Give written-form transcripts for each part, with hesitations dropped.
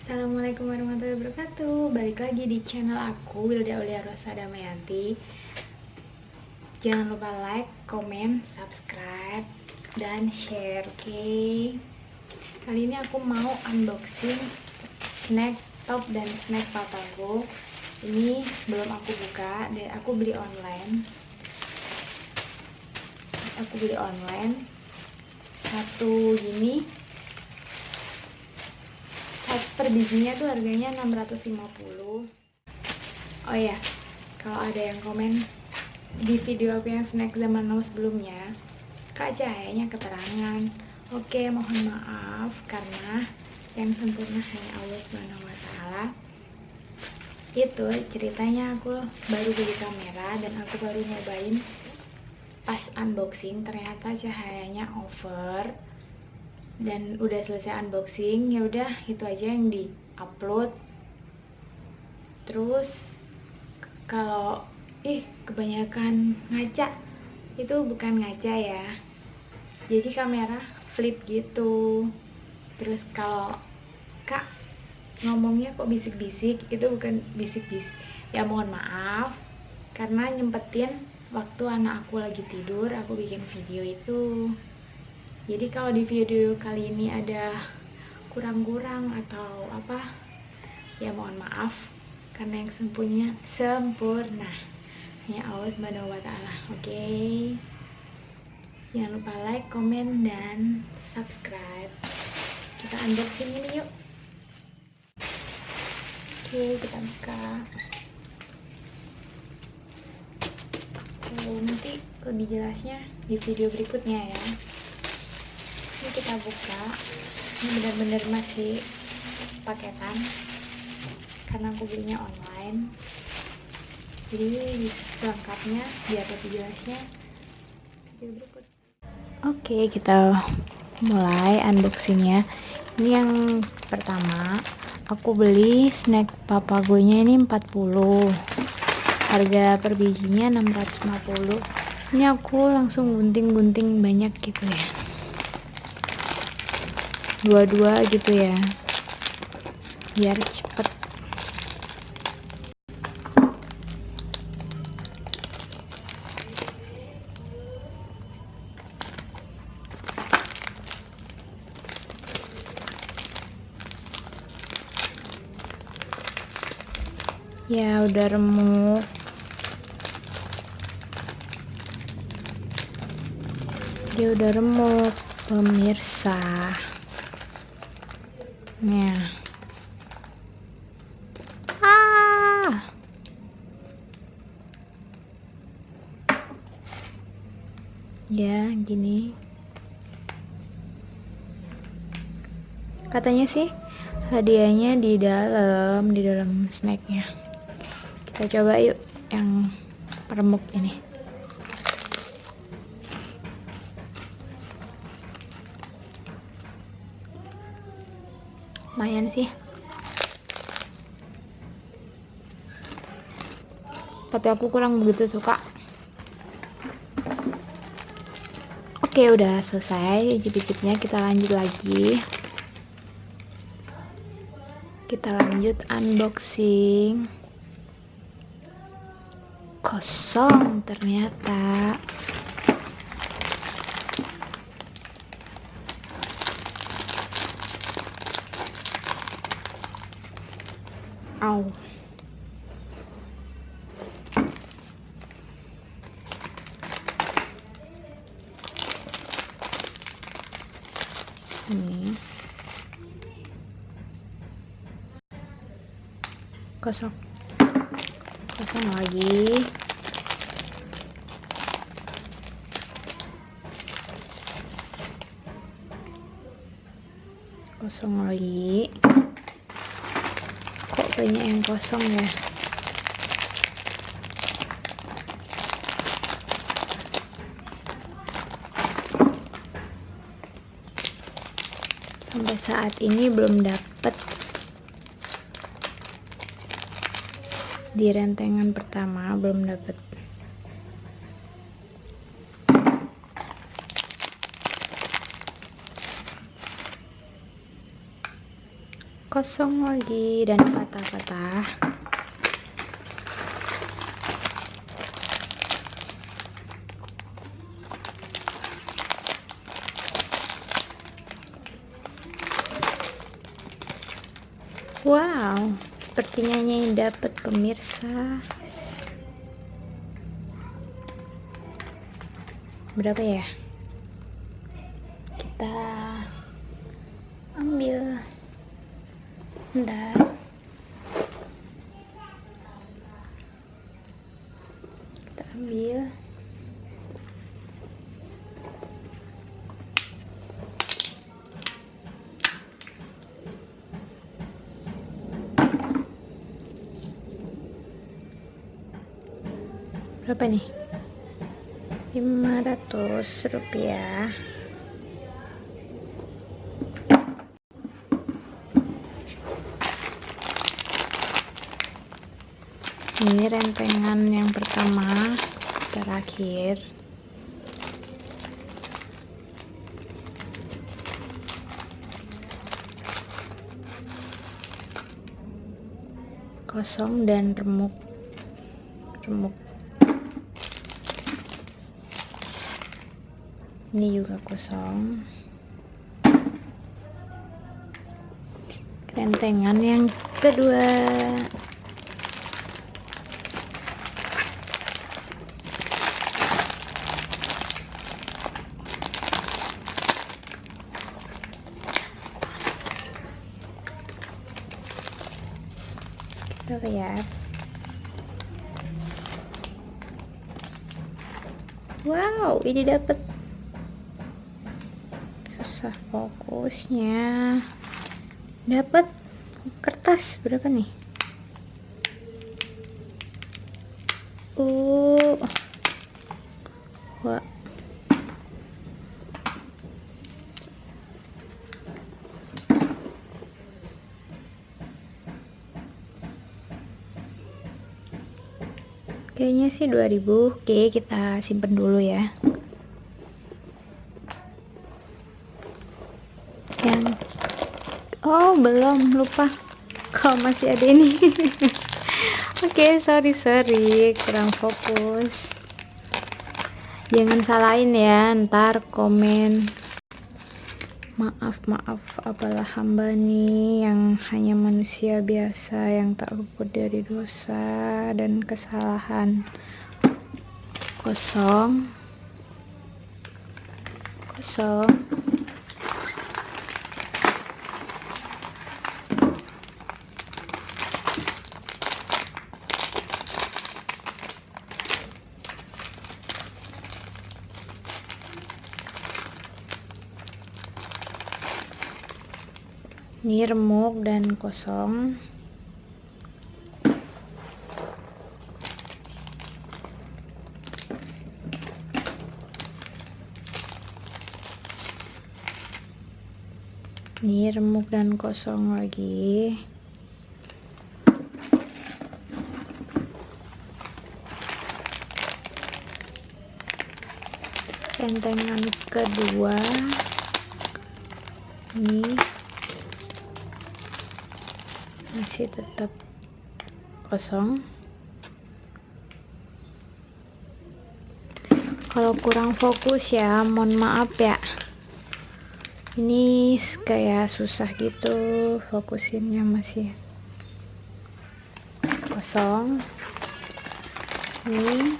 Assalamualaikum warahmatullahi wabarakatuh. Balik lagi di channel aku, Wilda Aulia Rosa Damayanti. Jangan lupa like, komen, subscribe, dan share, oke? Kali ini aku mau unboxing snack top dan snack papago. Ini belum aku buka, dan aku beli online. Satu gini, per bijinya tuh harganya 650. Oh ya, kalau ada yang komen di video aku yang snack zaman now sebelumnya, Kak cahayanya keterangan. Oke, mohon maaf karena yang sempurna hanya Allah Subhanahu wa taala. Itu ceritanya, aku baru beli kamera dan aku baru nyobain. Pas unboxing ternyata cahayanya over. Dan udah selesai unboxing, ya udah itu aja yang di-upload. Terus kalau kebanyakan ngaca, itu bukan ngaca ya, jadi kamera flip gitu. Terus kalau Kak ngomongnya kok bisik-bisik, itu bukan bisik-bisik ya, mohon maaf karena nyempetin waktu anak aku lagi tidur aku bikin video itu. Jadi kalau di video kali ini ada kurang-kurang atau apa, ya mohon maaf karena yang sempurna hanya Allah Subhanahu wa taala. Oke. Jangan lupa like, komen, dan subscribe. Kita unboxing ini yuk. Oke, kita buka. Nanti lebih jelasnya di video berikutnya ya. Ini kita buka. Ini benar-benar masih paketan karena aku belinya online. Jadi lengkapnya biar lebih jelasnya video berikut. Oke, kita mulai unboxingnya. Ini yang pertama, aku beli snack papagonya ini 40. Harga per bijinya 650. Ini aku langsung gunting-gunting banyak gitu ya. Dua-dua gitu ya. Biar cepet. Ya udah remuk. Dia udah remuk pemirsa. Nah. Ya gini. Katanya sih hadiahnya di dalam snacknya. Kita coba yuk yang remuk ini. Lumayan sih, tapi aku kurang begitu suka. Oke, udah selesai icip-icipnya. Kita lanjut lagi. Kita lanjut unboxing. Kosong ternyata. Au. Ini kosong lagi. Kosong lagi. Kok banyak yang kosong ya? Sampai saat ini belum dapet di rentengan pertama, belum dapet. kosong lagi dan patah-patah. Wow, sepertinya yang dapat pemirsa. Berapa ya? Kita ambil. Bentar. Kita ambil. Berapa nih? 500 rupiah. Ini rempengan yang pertama, terakhir. Kosong dan remuk. Ini juga kosong. Rentengan yang kedua. Kita lihat. Wow, ini dapat. Susah fokusnya. Dapat kertas berapa nih? Wah. Kayaknya sih 2000. Oke, kita simpen dulu ya. Oh, belum, lupa. Kalau masih ada ini. Oke, sorry, kurang fokus. Jangan salahin ya, ntar komen. Maaf, apalah hamba nih yang hanya manusia biasa yang tak luput dari dosa dan kesalahan. Kosong. Ini remuk dan kosong. Ini remuk dan kosong lagi. Rentengan kedua. Ini masih tetap kosong. Kalau kurang fokus ya, mohon maaf ya. Ini kayak susah gitu fokusinnya, masih kosong. Ini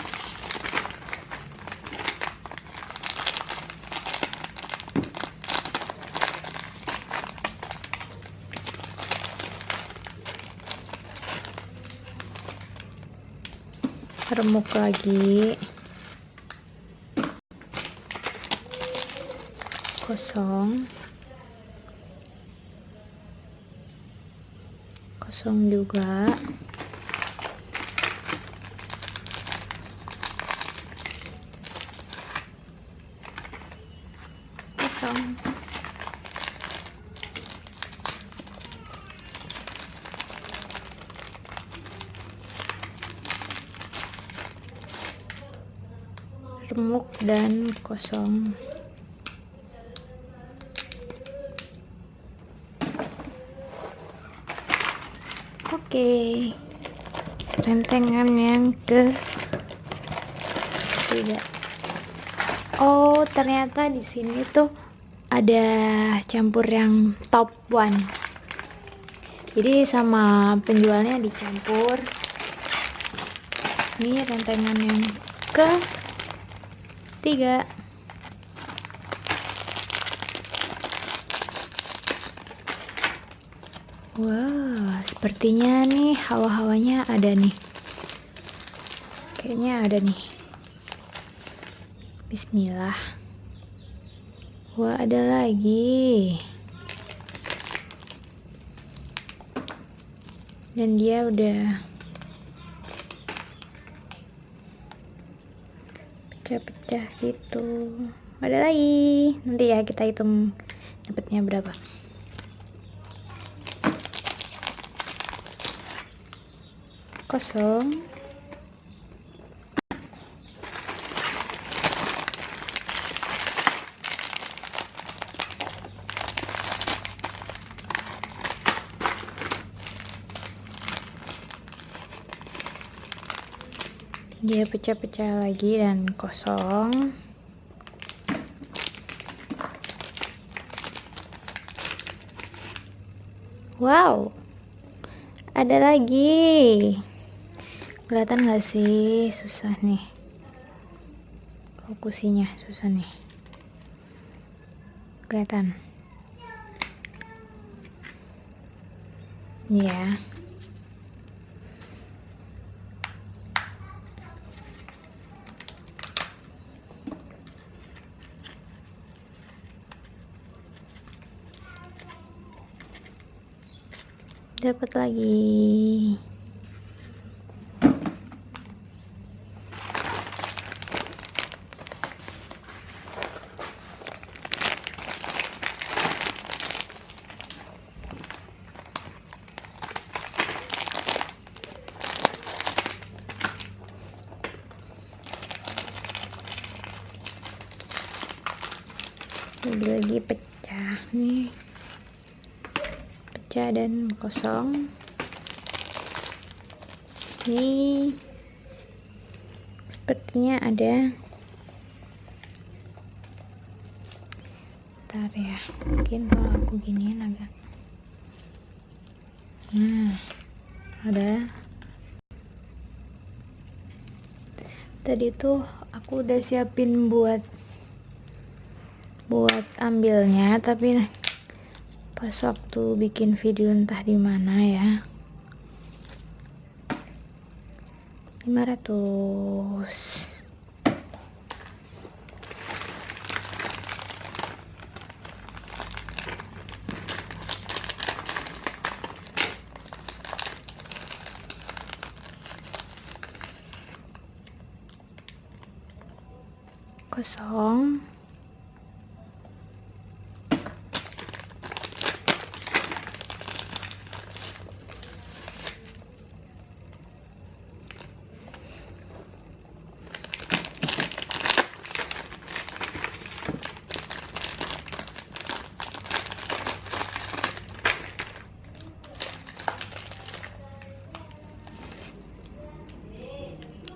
remuk lagi. Kosong juga. Kosong. Remuk dan kosong. Oke, rentengan yang ke 3. Oh, ternyata di sini tuh ada campur yang top 1. Jadi sama penjualnya dicampur. Ini rentengan yang ke 3. Wah, sepertinya nih hawa-hawanya ada nih. Kayaknya ada nih. Bismillah. Wah, ada lagi. Dan dia udah pecah-pecah gitu. Ada lagi. Nanti ya kita hitung dapatnya berapa. Kosong. Dia pecah-pecah lagi dan kosong. Wow, ada lagi. Kelihatan gak sih? Susah nih fokusinya, susah nih. Kelihatan ya. Dapat lagi. Lagi pecah nih, pecah dan kosong. Ini sepertinya ada. Bentar ya, mungkin kalau aku giniin agak. Nah, ada. Tadi tuh aku udah siapin buat ambilnya, tapi pas waktu bikin video entah di mana ya. 500. Kosong.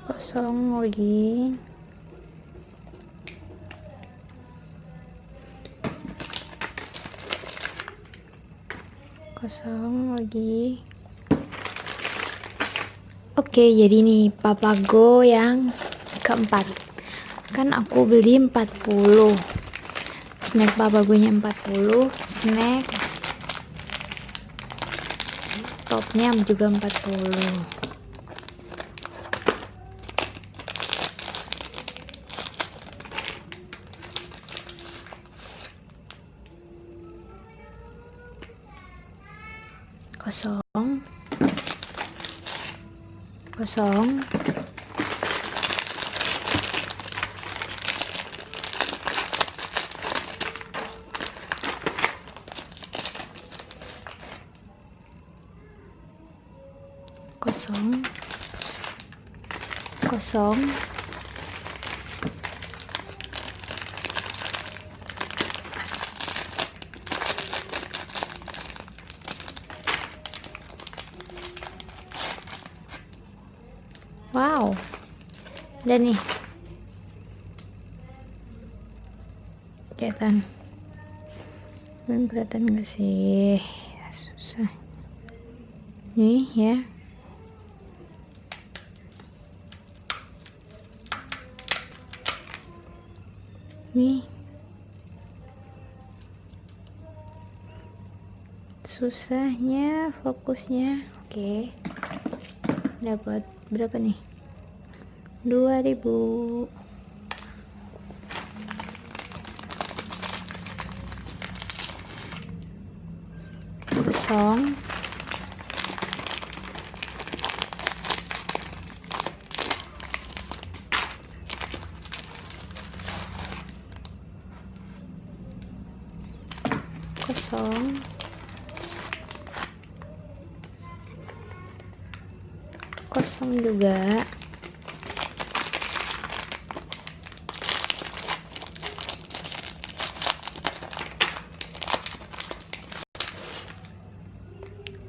Kosong lagi. Kosong lagi. Oke, jadi nih Papago yang keempat. Kan aku beli 40. Snack Papagonya 40, snack topnya juga 40. Kosong. Kosong. Kosong. Kosong. Wow, udah nih kelihatan. Kelihatan gak sih? Ya, susah nih ya. Nih susahnya fokusnya. Oke, dapat berapa nih? 2000. Kosong. Kosong. Kosong juga.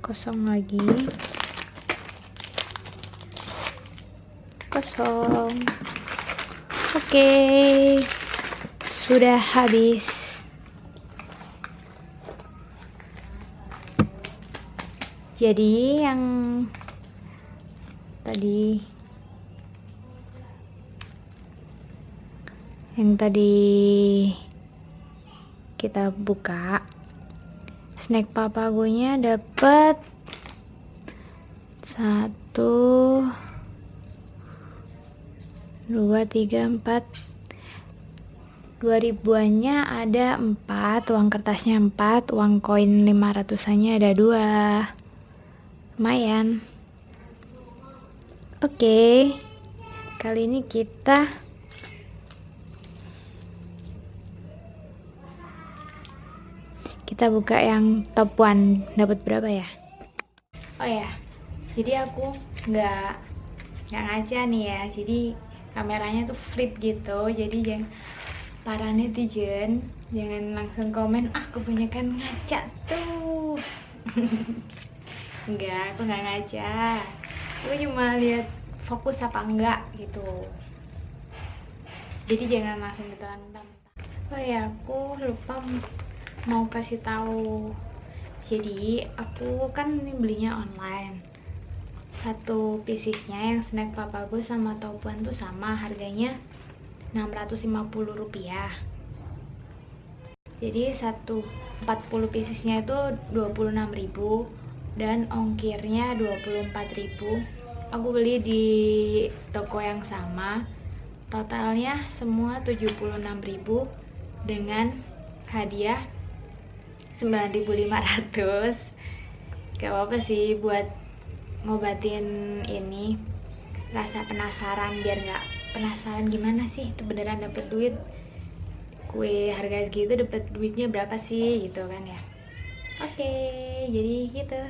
Kosong lagi. Kosong. Oke, sudah habis. Jadi yang tadi kita buka, snack Papagonya dapat 1 2 3 4 2000-annya ada 4, uang kertasnya 4, uang koin 500-annya ada 2. Lumayan. Oke, kali ini kita buka yang top 1. Dapat berapa ya? Oh ya, jadi aku nggak ngaca nih ya, jadi kameranya tuh flip gitu. Jadi jangan, para netizen jangan langsung komen kebanyakan ngaca tuh. Enggak, aku nggak ngaca, aku cuma lihat fokus apa enggak gitu. Jadi jangan langsung ditelan mentah-mentah. Oh ya, aku lupa mau kasih tahu. Jadi aku kan ini belinya online. Satu piecesnya yang snack Papago sama Topuan tuh sama, harganya Rp650. Jadi 40 piecesnya itu 26.000 dan ongkirnya 24.000. Aku beli di toko yang sama, totalnya semua 76.000 dengan hadiah 9.500. Gak apa-apa sih buat ngobatin ini rasa penasaran, biar gak penasaran gimana sih itu beneran dapet duit, kue harga segitu dapet duitnya berapa sih gitu kan ya. Oke, jadi gitu.